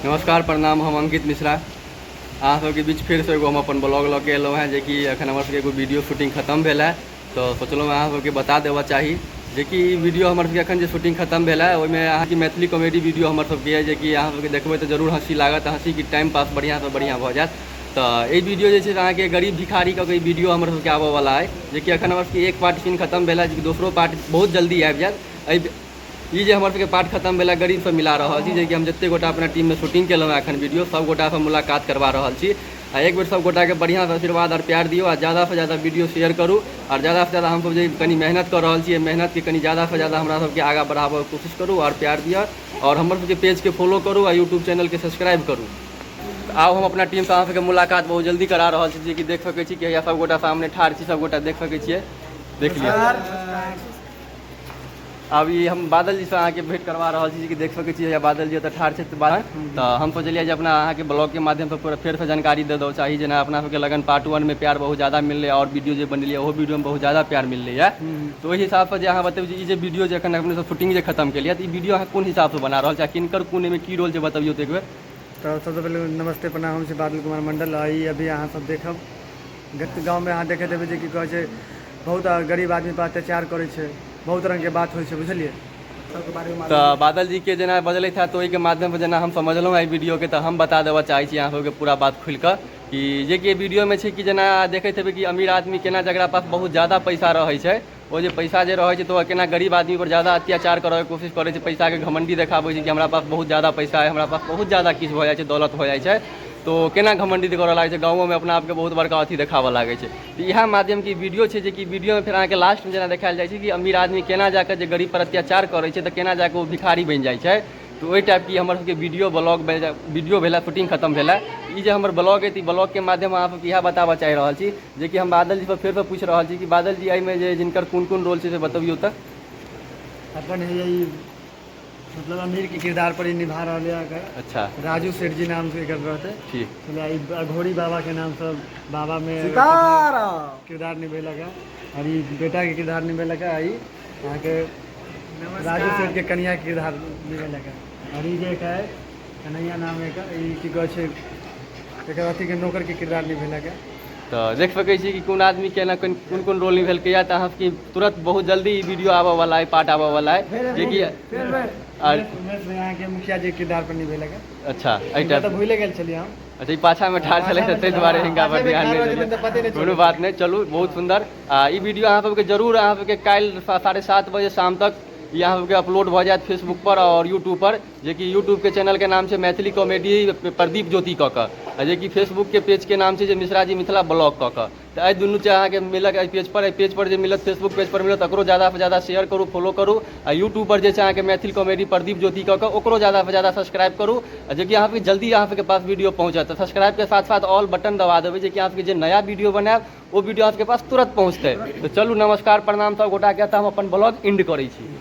नमस्कार प्रणाम, हम अंकित मिश्रा अहाँ सबके बीच फिर से एगो हम अपन ब्लॉग लऽ के एलहुँ हैं, जेकि एखन हमर सबके एगो वीडियो शूटिंग खत्म भेल है। तो सोचलहुँ अहाँ सबके बता देबऽ चाही जेकि वीडियो हमर सबके एखन जे शूटिंग खत्म भेल है ओहिमे अहाँके मैथिली कॉमेडी वीडियो हमर सबके है, जेकि अहाँ सबके देखबै तऽ जरूर हँसी लागत, हँसी की टाइम पास बढ़िया से बढ़िया भऽ जायत। तो ये वीडियो जे छै से अहाँके गरीब भिखारी के ई वीडियो हमर सबके आबऽ वाला है, जेकि एखन हमर सबके एक पार्ट सीन खत्म भेल है, जेकि दोसरो पार्ट बहुत जल्दी आबि जायत। ये जे हमर सबके पार्ट खत्म भेल गरीब से मिला रहा छी, जेकि हम जते गोटा अपना टीम में शूटिंग केलहुँ एखन वीडियो सब गोटा से मुलाकात करवा रहा छी। आ एक बेर सब गोटा के बढ़िया से आशीर्वाद और प्यार दियो, और ज़्यादा से ज़्यादा वीडियो शेयर करूँ, और ज़्यादा से ज़्यादा हम सब जे कनी मेहनत कर रहा छी, मेहनत के कनी ज़्यादा से ज़्यादा हमरा सबके आगा बढ़ाबऽ के कोशिश करूँ और प्यार दिया, और हमर सबके पेज के फॉलो करूँ और यूट्यूब चैनल के सब्सक्राइब करूँ। आओ हम अपना टीम से अहाँ सबके मुलाकात बहुत जल्दी करा रहा छी, जेकि देख सकै छी कि सब गोटा सामने ठाढ़ छी, सब गोटा देख सकै छियै, देख लिअ। अब ये हम बादल जी से अहाँ के भेंट करवा रहा छी, कि देख सकै छी बादल जी तो ठाढ़ छै। तो हम सोचलिए जे अपना अहाँ के ब्लॉग के माध्यम से पूरा फिर से जानकारी दे दो चाही, जेना अपना सबके लगन पार्ट 1 में प्यार बहुत ज़्यादा मिलले, और वीडियो जो बनलिए वो वीडियो में बहुत ज़्यादा प्यार मिलले है। तो वही हिसाब से अहाँ बताइए जे वीडियो जो एखन अपने शूटिंग जो खत्म के लिए, तो वीडियो अहाँ कौन हिसाब से बना रहा है, किनकर कौन में की रोल है बताइए तो एक बेर। तो सबसे पहले नमस्ते प्रणाम, हम बादल कुमार मंडल। आई अभी अहाँ सब देखब गाँव में अहाँ देखे देवे कि कहे बहुत गरीब आदमी पर अत्याचार करे, बहुत रंग के बात हो बुझलिए। तो बादल जी के जना बजले था, तो वही के माध्यम से जना हम समझलूँ है वीडियो के, तो हम बता देवा चाहिए यहाँ सबके पूरा बात खुल कर कि जे कि वीडियो में है कि जना देखे थे कि अमीर आदमी केना जकरा पास बहुत ज़्यादा पैसा रहे छै, वो जो पैसा जो रहे तो केना गरीब आदमी पर ज़्यादा अत्याचार करे के कोशिश करे, पैसा के घमंडी देखाबे कि हमरा पास बहुत ज़्यादा पैसा है, हमरा पास बहुत ज़्यादा किछु हो जाए, दौलत हो जाए, तो केना घमंडी करे लगे गाँव में अपना आपके बहुत बड़का अथी देखाबऽ लगे। तो यह माध्यम की वीडियो है, कि वीडियो में फिर अहाँ के लास्ट में जना देखायल जाए कि अमीर आदमी केना जाकर जे गरीब पर अत्याचार करे तो केना जाकर वो भिखारी बन जाए। तो वही टाइप की हमर सबके वीडियो ब्लॉग वीडियो भेला, शूटिंग खत्म भेला। ये जो हमर ब्लॉग है, ब्लॉग के माध्यम अहाँ सबके यह बताबऽ चाह रहा छी, जे कि हम बादल जी पर फिर से पूछ रहा छी कि बादल जी एहिमे जे जिनकर कौन कौन रोल है से बतबियो। तो अपन यही मतलब अमीर के किरदार पर ही निभा रहा है। अच्छा, राजू सेठ जी नाम से कर रहे थे। ठीक, अघोरी बाबा के नाम से बाबा में किरदार निभे लगा, और ये बेटा के किरदार निभे लगा, यहाँ के राजू सेठ के कन्या के किरदार निभे लगा, और ये है कन्हैया नाम है की कहे अथी के नौकर के किरदार निभे लगा। तो देख सकै छी कि कौन आदमी के कौन कौन रोल निभेलकै, या तो अहाँ की तुरंत बहुत जल्दी वीडियो आबऽ वाला है, पार्ट आबऽ वाला है, जे कि यहाँ के मुखिया जी किरदार पर निभेलकै। अच्छा, तो भूल गेल छलिए हम। अच्छा, पाछा में ठाढ़ चले ताहि दुआरे हिनका पर ध्यान नहीं देलिए, कोनो बात नहीं, चलू बहुत सुंदर। ई वीडियो अहाँ सबके जरूर अहाँ सबके काल्हि 7:30 बजे शाम तक यहाँ सबके अपलोड हो जाए फेसबुक पर और यूट्यूब पर, जे कि यूट्यूब के चैनल के नाम से मैथिली कॉमेडी प्रदीप ज्योति कऽ, जे कि फेसबुक के पेज के नाम से मिश्रा जी मिथिला ब्लॉग कऽ। तो एहि दुनू से अहाँ के मिलक पेज पर जो मिलत, फेसबुक पेज पर मिलत, ओकरो ज़्यादा से ज़्यादा शेयर करूँ, फॉलो करूँ, आ यूट्यूब पर जो अहाँ के मैथिली कॉमेडी प्रदीप ज्योति कऽ ओकरो ज़्यादा से ज़्यादा सब्सक्राइब करूँ, जे कि अहाँ जल्दी अहाँ के पास वीडियो पहुँचत। सब्सक्राइब के साथ साथ ऑल बटन दबा देवे, जे कि अहाँ जो नया वीडियो बनाएब वो वीडियो आपके पास तुरंत पहुँचते। तो चलू नमस्कार प्रणाम सब गोटा के, हम अपन ब्लॉग एंड करै छी।